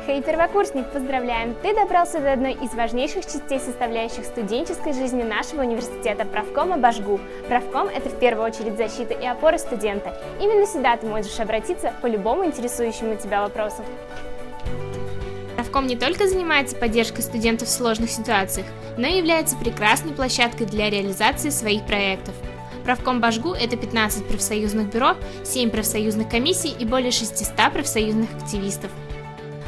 Хей, первокурсник, поздравляем! Ты добрался до одной из важнейших частей, составляющих студенческой жизни нашего университета – правкома БАЖГУ. Правком – это в первую очередь защита и опора студента. Именно сюда ты можешь обратиться по любому интересующему тебя вопросу. Правком не только занимается поддержкой студентов в сложных ситуациях, но и является прекрасной площадкой для реализации своих проектов. Правком БАЖГУ – это 15 профсоюзных бюро, 7 профсоюзных комиссий и более 600 профсоюзных активистов.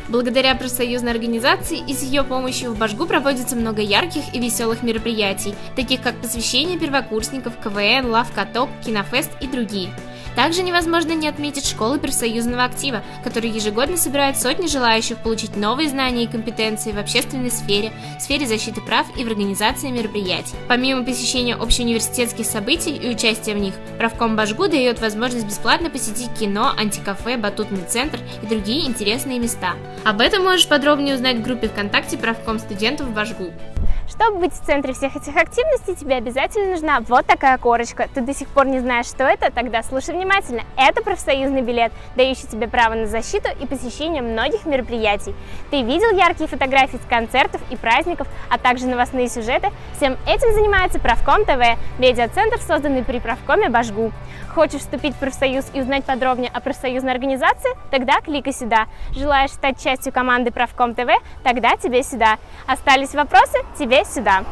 Благодаря профсоюзной организации и с ее помощью в БАЖГУ проводится много ярких и веселых мероприятий, таких как посвящение первокурсников, КВН, лавкаток, кинофест и другие. Также невозможно не отметить школы профсоюзного актива, которые ежегодно собирают сотни желающих получить новые знания и компетенции в общественной сфере, в сфере защиты прав и в организации мероприятий. Помимо посещения общеуниверситетских событий и участия в них, правком БАЖГУ дает возможность бесплатно посетить кино, антикафе, батутный центр и другие интересные места. Об этом можешь подробнее узнать в группе ВКонтакте правком студентов БАЖГУ. Чтобы быть в центре всех этих активностей, тебе обязательно нужна вот такая корочка. Ты до сих пор не знаешь, что это? Тогда слушай внимательно. Это профсоюзный билет, дающий тебе право на защиту и посещение многих мероприятий. Ты видел яркие фотографии с концертов и праздников, а также новостные сюжеты? Всем этим занимается Правком ТВ, медиацентр, созданный при правкоме БАЖГУ. Хочешь вступить в профсоюз и узнать подробнее о профсоюзной организации? Тогда кликай сюда. Желаешь стать частью команды Правком ТВ? Тогда тебе сюда. Остались вопросы? Тебе сюда.